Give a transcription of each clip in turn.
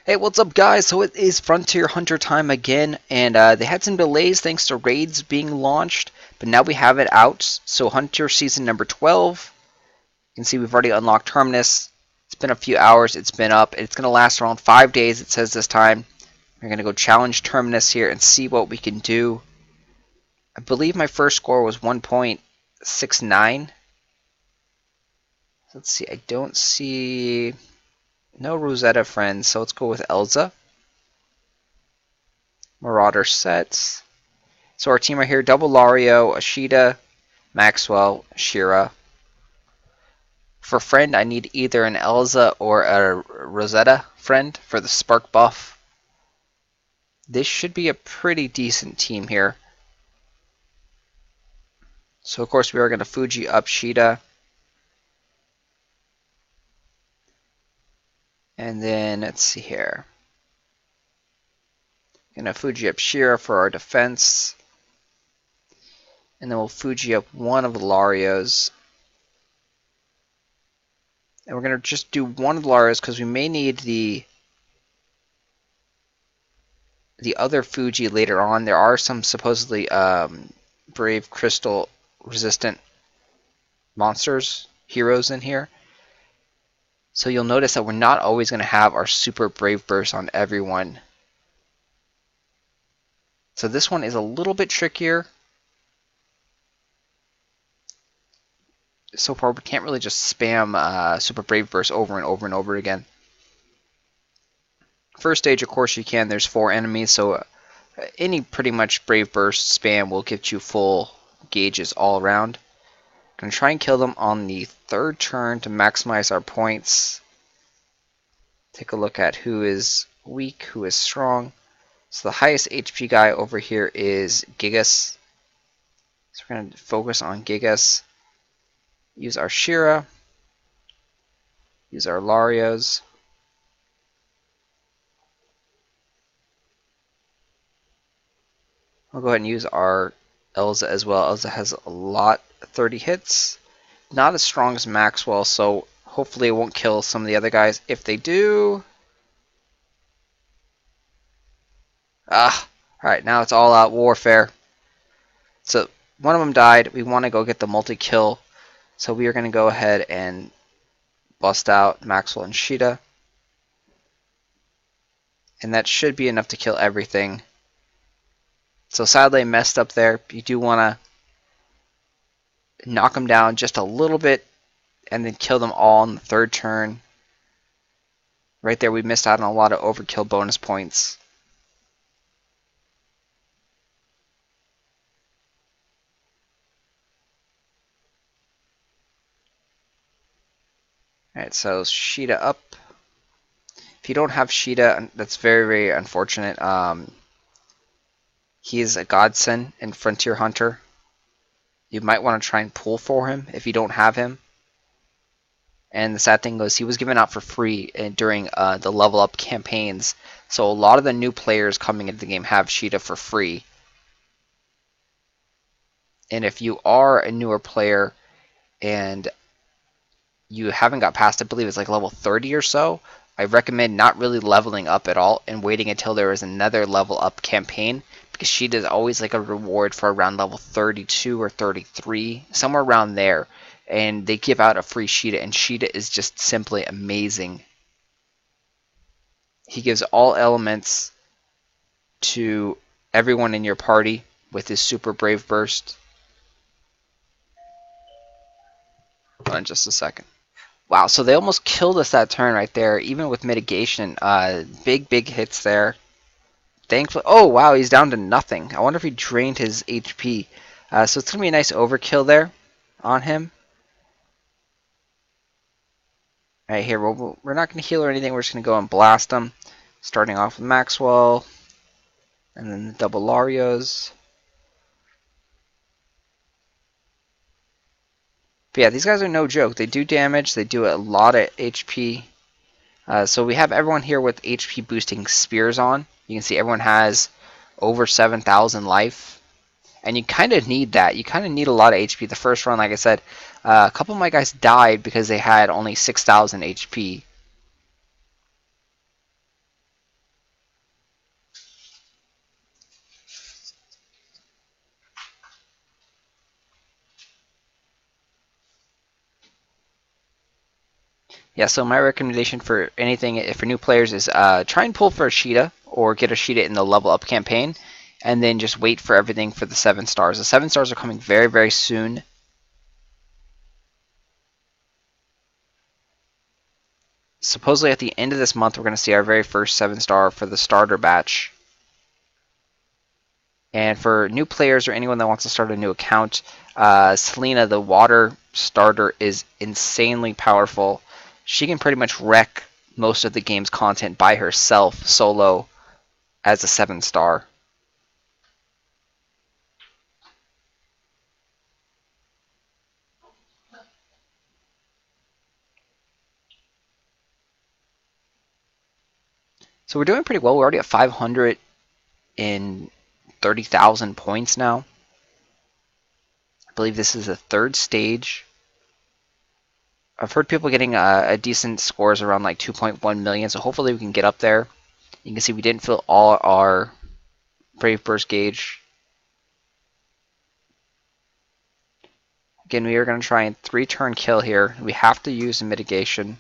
Hey, what's up, guys? So it is Frontier Hunter time again, and they had some delays thanks to raids being launched, but now we have it out. So Hunter Season number 12, you can see we've already unlocked Terminus. It's been a few hours, it's been up, it's going to last around 5 days, it says this time. We're going to go challenge Terminus here and see what we can do. I believe my first score was 1.69. Let's see, I don't see... no Rosetta friends, so let's go with Elza. Marauder sets. So our team right here, double Lario, a Shida, Maxwell, Shira. For friend, I need either an Elza or a Rosetta friend for the spark buff. This should be a pretty decent team here. So of course we are going to Fuji up Shida. And then let's see here. Gonna Fuji up Shira for our defense. And then we'll Fuji up one of the Larios. And we're gonna just do one of the Larios because we may need the other Fuji later on. There are some supposedly Brave Crystal resistant monsters, heroes in here. So you'll notice that we're not always going to have our super Brave Burst on everyone. So this one is a little bit trickier. So far we can't really just spam super Brave Burst over and over and over again. First stage, of course you can. There's 4 enemies, so any pretty much Brave Burst spam will get you full gauges all around. Gonna try and kill them on the 3rd turn to maximize our points. Take a look at who is weak, who is strong. So the highest HP guy over here is Gigas. So we're gonna focus on Gigas. Use our Shira. Use our Larios. I'll go ahead and use our Elza as well. Elza has a lot, 30 hits. Not as strong as Maxwell, so hopefully it won't kill some of the other guys. If they do... alright, now it's all out warfare. So one of them died. We want to go get the multi-kill. So we are going to go ahead and bust out Maxwell and Shida. And that should be enough to kill everything. So sadly I messed up there. You do want to knock them down just a little bit and then kill them all on the 3rd turn. Right there we missed out on a lot of overkill bonus points. Alright, so Shida up. If you don't have Shida, that's very, very unfortunate. He is a godsend in Frontier Hunter. You might want to try and pull for him if you don't have him. And the sad thing was he was given out for free during the level up campaigns. So a lot of the new players coming into the game have Shida for free. And if you are a newer player and you haven't got past, I believe it's like level 30 or so, I recommend not really leveling up at all and waiting until there is another level up campaign, because Shida is always like a reward for around level 32 or 33, somewhere around there, and they give out a free Shida, and Shida is just simply amazing. He gives all elements to everyone in your party with his super Brave Burst. Hold on just a second. Wow, so they almost killed us that turn right there, even with mitigation. Big hits there. Thankfully, oh wow, he's down to nothing. I wonder if he drained his HP. So it's going to be a nice overkill there on him. Alright, here, we're not going to heal or anything. We're just going to go and blast him. Starting off with Maxwell. And then the double Larios. But yeah, these guys are no joke. They do damage. They do a lot of HP. So we have everyone here with HP boosting spears on. You can see everyone has over 7,000 life. And you kind of need that. You kind of need a lot of HP. The first run, like I said, a couple of my guys died because they had only 6,000 HP. Yeah, so my recommendation for anything for new players is try and pull for a shida or get a shida in the level up campaign, and then just wait for everything for the 7 stars. The 7 stars are coming very, very soon. Supposedly at the end of this month, we're going to see our very first 7 star for the starter batch. And for new players or anyone that wants to start a new account, Selena, the water starter, is insanely powerful. She can pretty much wreck most of the game's content by herself, solo, as a 7 star. So we're doing pretty well. We're already at 530,000 points now. I believe this is the 3rd stage. I've heard people getting a decent scores around like 2.1 million, so hopefully we can get up there. You can see we didn't fill all our Brave Burst gauge. Again, we are going to try and 3-turn kill here. We have to use a mitigation.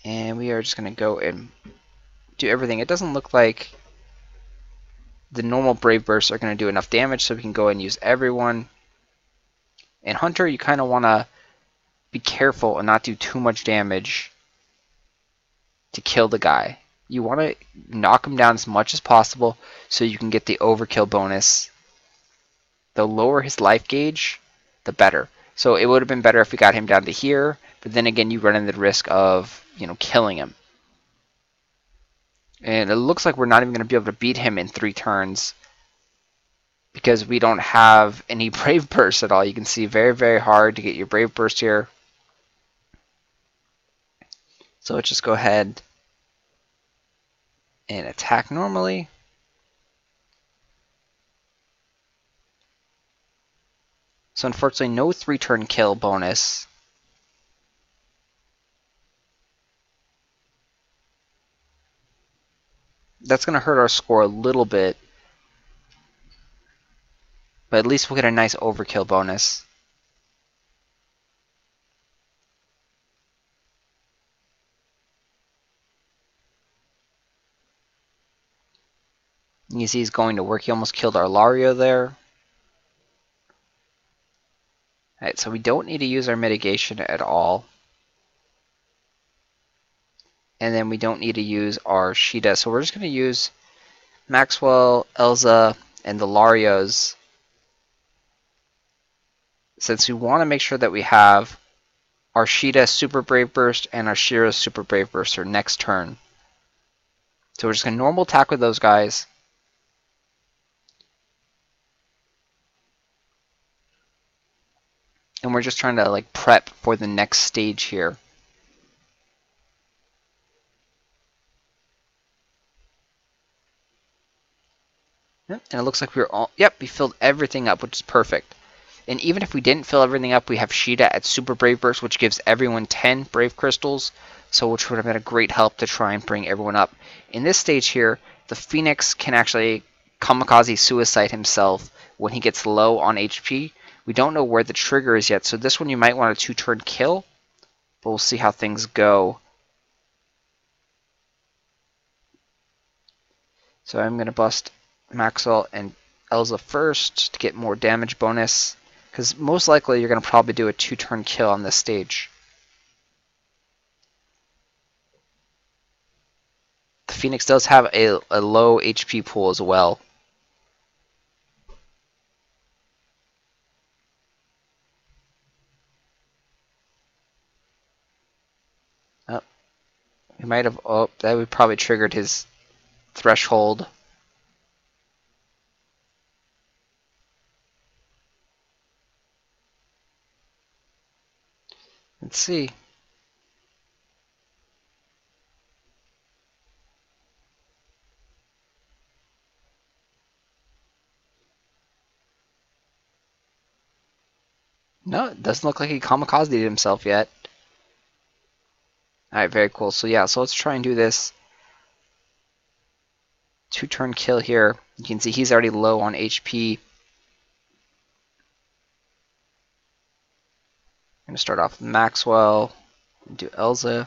And we are just going to go and do everything. It doesn't look like the normal Brave Bursts are going to do enough damage, so we can go and use everyone. And Hunter, you kind of want to be careful and not do too much damage to kill the guy. You want to knock him down as much as possible so you can get the overkill bonus. The lower his life gauge, the better. So it would have been better if we got him down to here, but then again, you run into the risk of, killing him. And it looks like we're not even going to be able to beat him in 3 turns because we don't have any Brave Burst at all. You can see very, very hard to get your Brave Burst here. So let's just go ahead and attack normally. So unfortunately, no 3-turn kill bonus. That's going to hurt our score a little bit. But at least we'll get a nice overkill bonus. You see he's going to work. He almost killed our Lario there. Alright, so we don't need to use our mitigation at all. And then we don't need to use our Shida. So we're just going to use Maxwell, Elza, and the Larios. Since we want to make sure that we have our Shida Super Brave Burst and our Shira Super Brave Burst for next turn. So we're just going to normal attack with those guys. And we're just trying to prep for the next stage here. Yep, and it looks like we're all, we filled everything up, which is perfect. And even if we didn't fill everything up, we have Shida at Super Brave Burst, which gives everyone 10 Brave Crystals, so which would have been a great help to try and bring everyone up. In this stage here, the Phoenix can actually kamikaze suicide himself when he gets low on HP. We don't know where the trigger is yet, so this one you might want a 2-turn kill, but we'll see how things go. So I'm going to bust Maxwell and Elza first to get more damage bonus, because most likely you're going to probably do a 2-turn kill on this stage. The Phoenix does have a low HP pool as well. Oh, we might have. Oh, that would probably triggered his threshold. Let's see. No, it doesn't look like he kamikazed himself yet. Alright, very cool. So yeah, so let's try and do this. 2-turn kill here. You can see he's already low on HP. I'm going to start off with Maxwell, do Elza,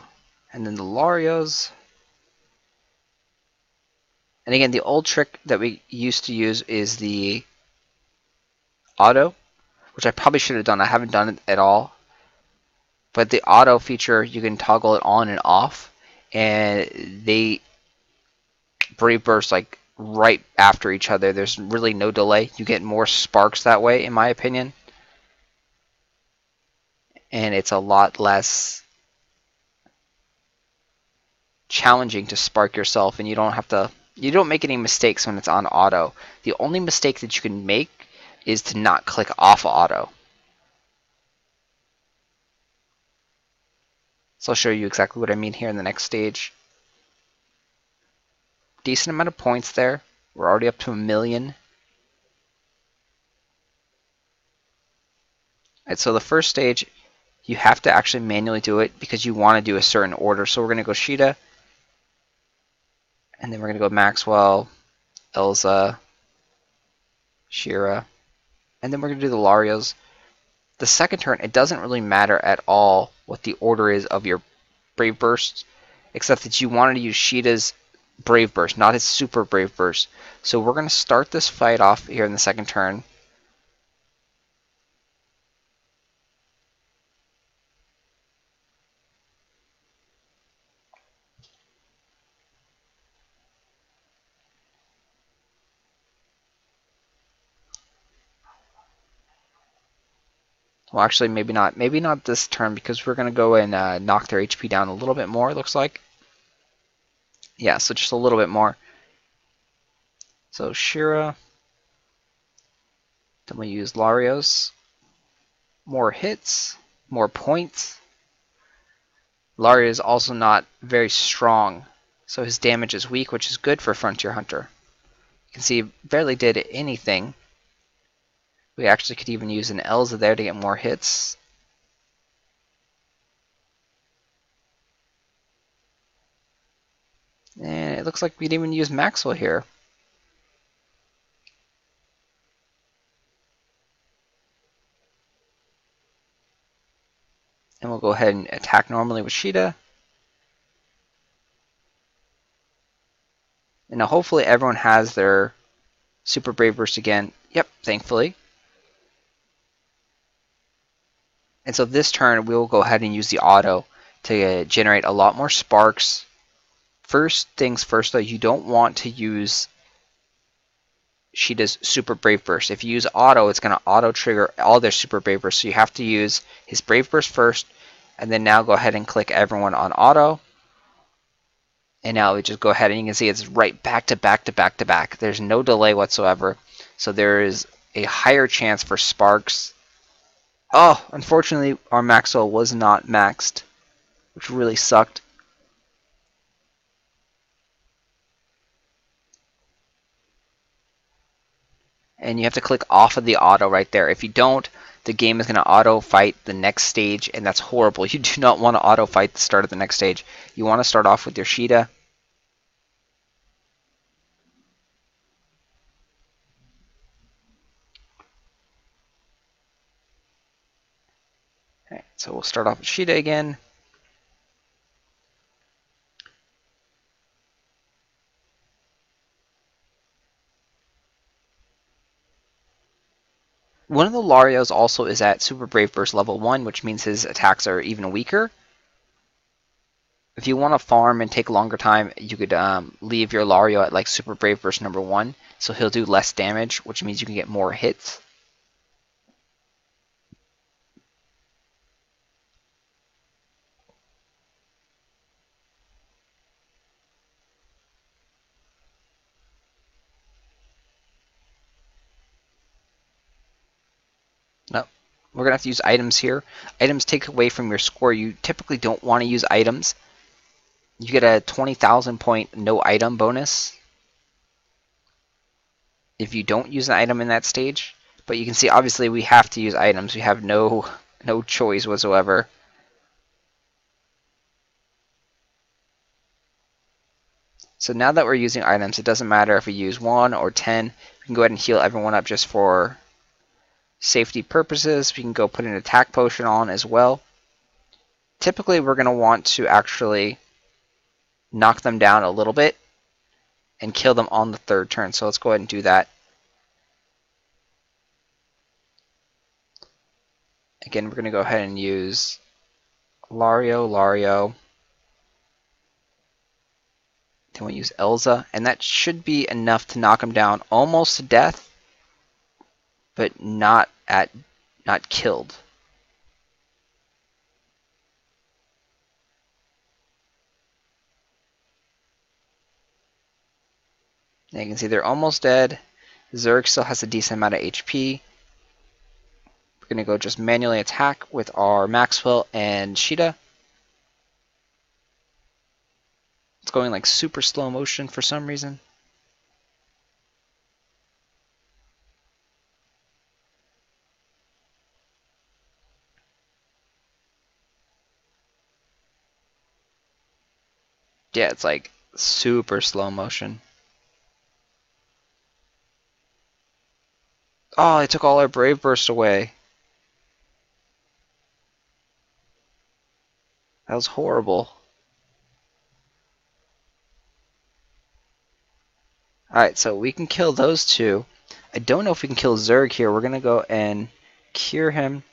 and then the Larios. And again, the old trick that we used to use is the auto, which I probably should have done. I haven't done it at all. But the auto feature, you can toggle it on and off, and they Brave Burst like right after each other. There's really no delay. You get more sparks that way, in my opinion. And it's a lot less challenging to spark yourself, and you don't make any mistakes when it's on auto. The only mistake that you can make is to not click off auto. So I'll show you exactly what I mean here in the next stage. Decent amount of points there. We're already up to 1 million. And so the first stage, you have to actually manually do it because you want to do a certain order. So we're going to go Shida, and then we're going to go Maxwell, Elza, Shira, and then we're going to do the Larios. The second turn, it doesn't really matter at all what the order is of your Brave Bursts, except that you wanted to use Shida's Brave Burst, not his Super Brave Burst. So we're going to start this fight off here in the second turn. Well, actually, maybe not. Maybe not this turn because we're going to go and knock their HP down a little bit more, it looks like. Yeah, so just a little bit more. So Shira. Then we use Larios. More hits, more points. Larios is also not very strong, so his damage is weak, which is good for Frontier Hunter. You can see he barely did anything. We actually could even use an Elza there to get more hits. And it looks like we'd even use Maxwell here. And we'll go ahead and attack normally with Shida. And now hopefully everyone has their Super Brave Burst again. Yep, thankfully. And so this turn we will go ahead and use the auto to generate a lot more sparks. First things first though, you don't want to use Shida's Super Brave Burst. If you use auto, it's going to auto trigger all their Super Brave Bursts. So you have to use his Brave Burst first, and then now go ahead and click everyone on auto. And now we just go ahead and you can see it's right back to back to back to back. There's no delay whatsoever. So there is a higher chance for sparks. Oh, unfortunately our Maxwell was not maxed, which really sucked. And you have to click off of the auto right there. If you don't, the game is going to auto fight the next stage, and that's horrible. You do not want to auto fight the start of the next stage. You want to start off with your Shida. Okay, so we'll start off with Shida again. One of the Larios also is at Super Brave Burst level 1, which means his attacks are even weaker. If you want to farm and take a longer time, you could leave your Lario at like Super Brave Burst number 1, so he'll do less damage, which means you can get more hits. No, we're going to have to use items here. Items take away from your score. You typically don't want to use items. You get a 20,000 point no item bonus if you don't use an item in that stage. But you can see obviously we have to use items. We have no choice whatsoever. So now that we're using items, it doesn't matter if we use 1 or 10. We can go ahead and heal everyone up just for safety purposes. We can go put an attack potion on as well. Typically, we're going to want to actually knock them down a little bit and kill them on the third turn. So let's go ahead and do that. Again, we're going to go ahead and use Lario. Then we'll use Elza, and that should be enough to knock him down almost to death, but not killed. Now you can see they're almost dead. Zerg still has a decent amount of HP. We're going to go just manually attack with our Maxwell and Shida. It's going like super slow motion for some reason. Yeah, it's like super slow motion. Oh, they took all our Brave Burst away. That was horrible. Alright, so we can kill those two. I don't know if we can kill Zerg here. We're going to go and cure him.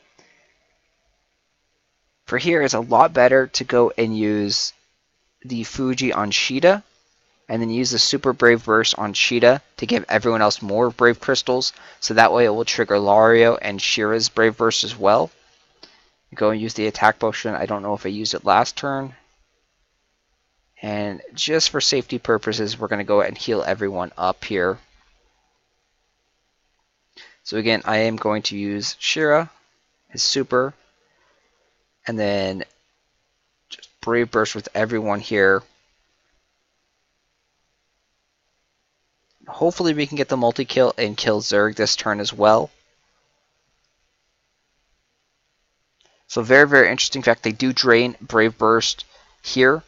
For here, it's a lot better to go and use the Fuji on Shida, and then use the Super Brave Burst on Shida to give everyone else more Brave Crystals, so that way it will trigger Lario and Shira's Brave Burst as well. Go and use the attack potion. I don't know if I used it last turn. And just for safety purposes, we're going to go ahead and heal everyone up here. So again, I am going to use Shira, his super, and then just Brave Burst with everyone here. Hopefully we can get the multi-kill and kill Zerg this turn as well. So very, very interesting fact, they do drain Brave Burst here.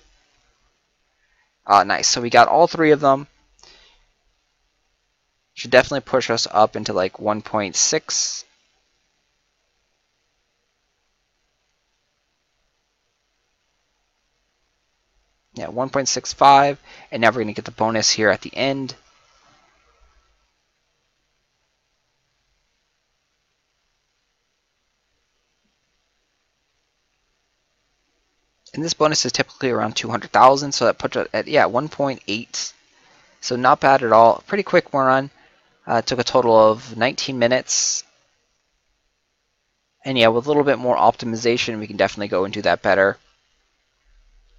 Nice, so we got all three of them. Should definitely push us up into like 1.6. Yeah, 1.65, and now we're going to get the bonus here at the end. And this bonus is typically around 200,000, so that puts it at 1.8. So not bad at all. Pretty quick run. Took a total of 19 minutes. And yeah, with a little bit more optimization, we can definitely go and do that better.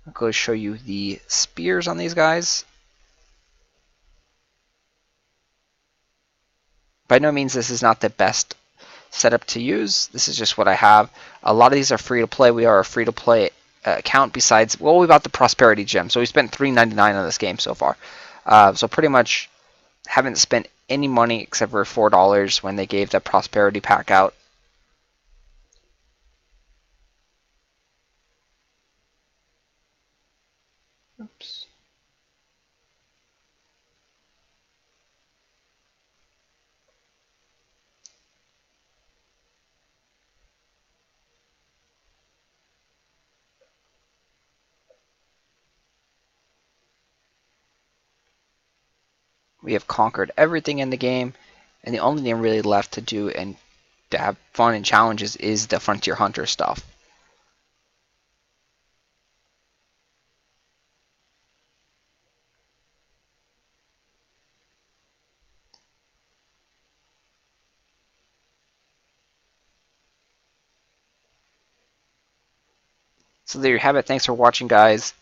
I'll go show you the spears on these guys. By no means this is not the best setup to use. This is just what I have. A lot of these are free to play. We are a free to play account besides, well, we bought the prosperity gem. So we spent $3.99 on this game so far. So pretty much haven't spent any money except for $4 when they gave the prosperity pack out. Oops. We have conquered everything in the game, and the only thing really left to do and to have fun and challenges is the Frontier Hunter stuff. So there you have it. Thanks for watching, guys.